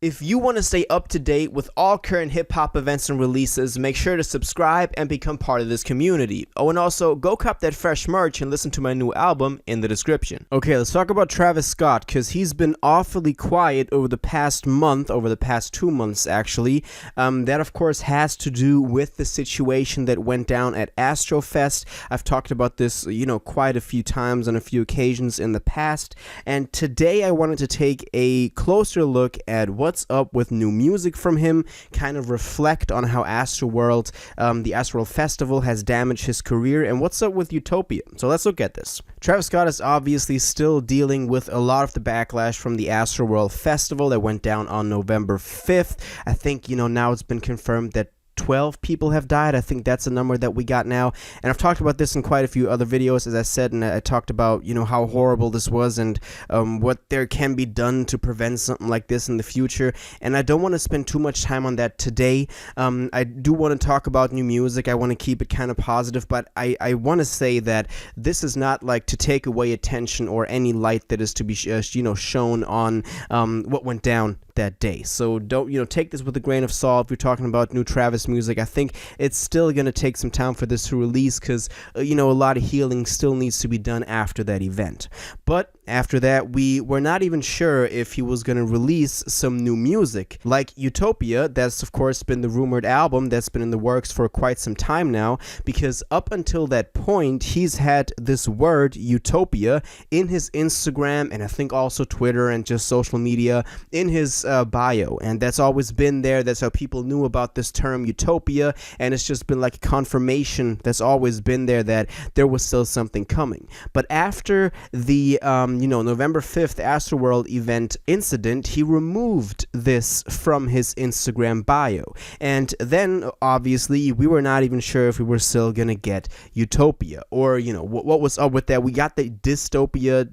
If you want to stay up to date with all current hip-hop events and releases, make sure to subscribe and become part of this community. Oh, and also, go cop that fresh merch and listen to my new album in the description. Okay, let's talk about Travis Scott, because he's been awfully quiet over the past month, over the past 2 months, actually. That, of course, has to do with the situation that went down at Astrofest. I've talked about this, quite a few times on a few occasions in the past, and today I wanted to take a closer look at what's up with new music from him, kind of reflect on how Astroworld, the Astroworld Festival, has damaged his career, and what's up with Utopia. So let's look at this. Travis Scott is obviously still dealing with a lot of the backlash from the Astroworld Festival that went down on November 5th. I think, now it's been confirmed that 12 people have died. I think that's a number that we got now, and I've talked about this in quite a few other videos, as I said, and I talked about how horrible this was and what there can be done to prevent something like this in the future, and I don't want to spend too much time on that today. I do want to talk about new music. I want to keep it kind of positive, but I want to say that this is not like to take away attention or any light that is to be shown on what went down that day. So don't take this with a grain of salt. If you're talking about new Travis music, I think it's still gonna take some time for this to release, because a lot of healing still needs to be done after that event. But after that, we were not even sure if he was going to release some new music, like Utopia. That's of course been the rumored album that's been in the works for quite some time now, because up until that point, he's had this word Utopia in his Instagram, and I think also Twitter and just social media, in his bio, and that's always been there. That's how people knew about this term Utopia, and it's just been like a confirmation that's always been there that there was still something coming. But after the November 5th Astroworld event incident, he removed this from his Instagram bio, and then obviously we were not even sure if we were still gonna get Utopia, or what was up with that. We got the Dystopia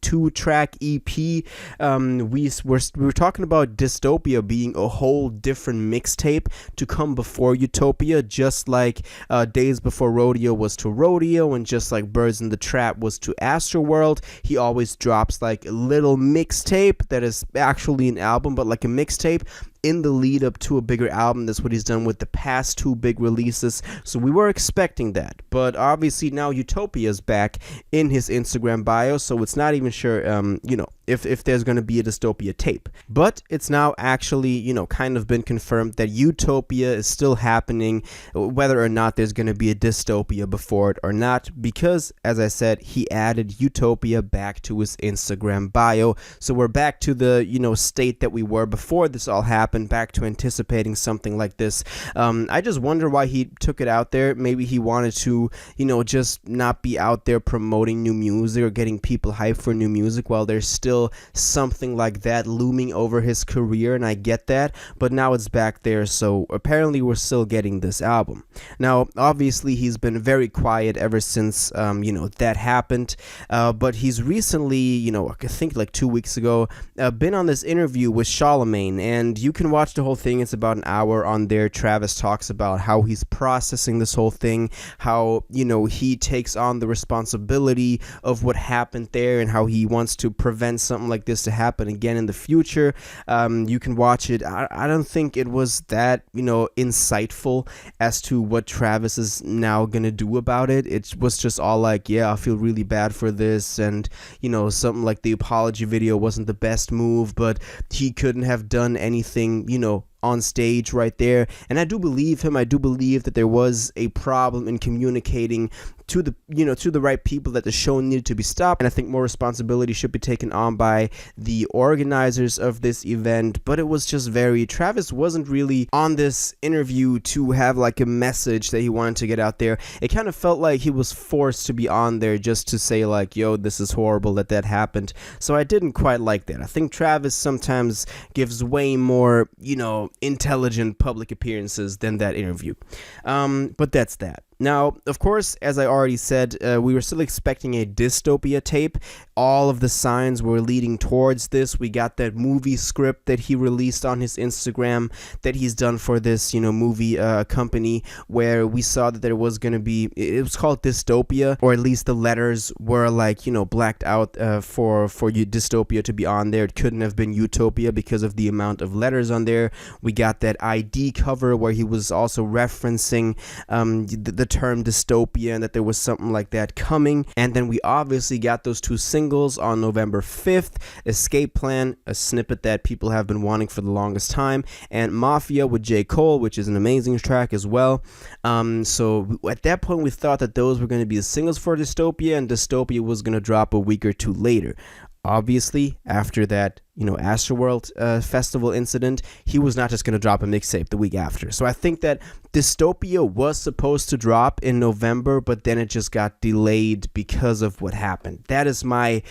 2-track EP. We were talking about Dystopia being a whole different mixtape to come before Utopia, just like Days Before Rodeo was to Rodeo, and just like Birds in the Trap was to Astroworld. He always drops like a little mixtape that is actually an album, but like a mixtape in the lead up to a bigger album. That's what he's done with the past 2 big releases, so we were expecting that. But obviously now Utopia is back in his Instagram bio, so it's not even sure if there's going to be a Dystopia tape. But it's now actually kind of been confirmed that Utopia is still happening, whether or not there's going to be a Dystopia before it or not, because as I said, he added Utopia back to his Instagram bio. So we're back to the state that we were before this all happened, back to anticipating something like this. I just wonder why he took it out there. Maybe he wanted to just not be out there promoting new music or getting people hyped for new music while there's still something like that looming over his career, and I get that, but now it's back there, so apparently we're still getting this album. Now obviously he's been very quiet ever since that happened, but he's recently, I think like 2 weeks ago, been on this interview with Charlemagne, and you can watch the whole thing. It's about an hour on there. Travis talks about how he's processing this whole thing, how he takes on the responsibility of what happened there, and how he wants to prevent something like this to happen again in the future. You can watch it. I don't think it was that insightful as to what Travis is now gonna do about it. It was just all like, yeah, I feel really bad for this, and something like the apology video wasn't the best move, but he couldn't have done anything on stage right there. And I do believe him. I do believe that there was a problem in communicating to the to the right people that the show needed to be stopped, and I think more responsibility should be taken on by the organizers of this event. But it was just Travis wasn't really on this interview to have like a message that he wanted to get out there. It kind of felt like he was forced to be on there just to say like, yo, this is horrible that happened. So I didn't quite like that. I think Travis sometimes gives way more intelligent public appearances than that interview. But that's that. Now, of course, as I already said, we were still expecting a dystopia tape. All of the signs were leading towards this. We got that movie script that he released on his Instagram that he's done for this, movie company, where we saw that there was going to be, it was called Dystopia, or at least the letters were like, blacked out for Dystopia to be on there. It couldn't have been Utopia because of the amount of letters on there. We got that ID cover where he was also referencing the term dystopia and that there was something like that coming. And then we obviously got those two singles on November 5th, Escape Plan, a snippet that people have been wanting for the longest time, and Mafia with J. Cole, which is an amazing track as well. So at that point we thought that those were going to be the singles for Dystopia, and Dystopia was going to drop a week or two later. Obviously, after that, Astroworld festival incident, he was not just going to drop a mixtape the week after. So I think that Dystopia was supposed to drop in November, but then it just got delayed because of what happened. That is my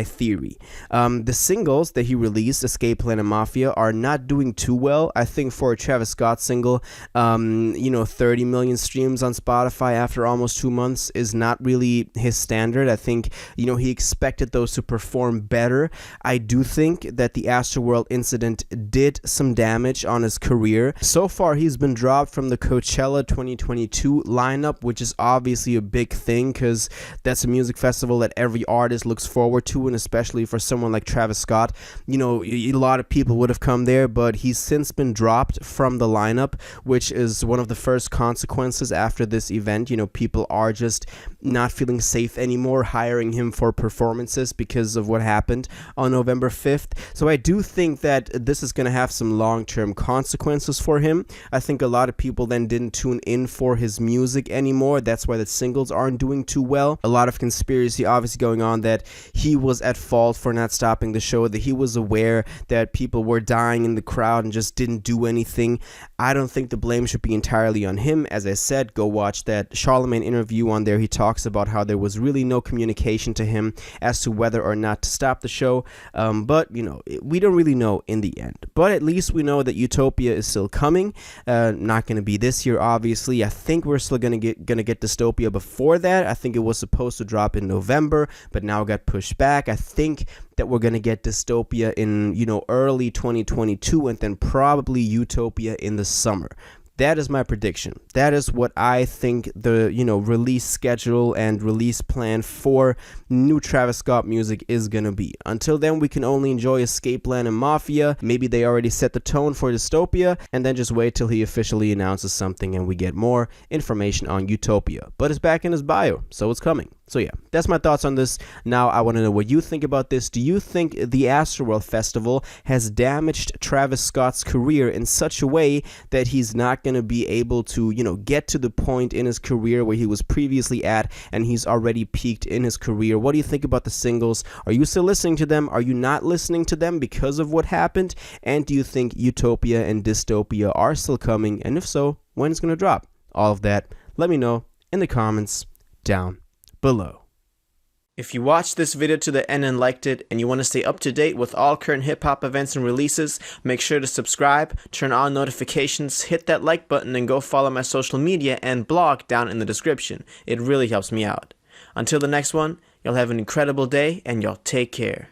theory. The singles that he released, Escape Plan and Mafia, are not doing too well. I think for a Travis Scott single, 30 million streams on Spotify after almost 2 months is not really his standard. I think, he expected those to perform better. I do think that the Astroworld incident did some damage on his career. So far, he's been dropped from the Coachella 2022 lineup, which is obviously a big thing because that's a music festival that every artist looks forward to, and especially for someone like Travis Scott, a lot of people would have come there, but he's since been dropped from the lineup, which is one of the first consequences after this event. People are just not feeling safe anymore hiring him for performances because of what happened on November 5th. So I do think that this is going to have some long-term consequences for him. I think a lot of people then didn't tune in for his music anymore. That's why the singles aren't doing too well. A lot of conspiracy obviously going on that he was at fault for not stopping the show, that he was aware that people were dying in the crowd and just didn't do anything. I don't think the blame should be entirely on him. As I said, go watch that Charlemagne interview on there. He talks about how there was really no communication to him as to whether or not to stop the show. But we don't really know in the end. But at least we know that Utopia is still coming. Not going to be this year, obviously. I think we're still gonna get Dystopia before that. I think it was supposed to drop in November, but now got pushed back. I think that we're gonna get Dystopia in early 2022, and then probably Utopia in the summer. That is my prediction. That is what I think the, release schedule and release plan for new Travis Scott music is gonna be. Until then, we can only enjoy Escape Plan and Mafia. Maybe they already set the tone for Dystopia, and then just wait till he officially announces something and we get more information on Utopia. But it's back in his bio, so it's coming. So yeah, that's my thoughts on this. Now I want to know what you think about this. Do you think the Astroworld Festival has damaged Travis Scott's career in such a way that he's not going to be able to, get to the point in his career where he was previously at, and he's already peaked in his career? What do you think about the singles? Are you still listening to them? Are you not listening to them because of what happened? And do you think Utopia and Dystopia are still coming? And if so, when it's going to drop? All of that, let me know in the comments down below. If you watched this video to the end and liked it, and you want to stay up to date with all current hip-hop events and releases, make sure to subscribe, turn on notifications, hit that like button, and go follow my social media and blog down in the description. It really helps me out. Until the next one, y'all have an incredible day, and y'all take care.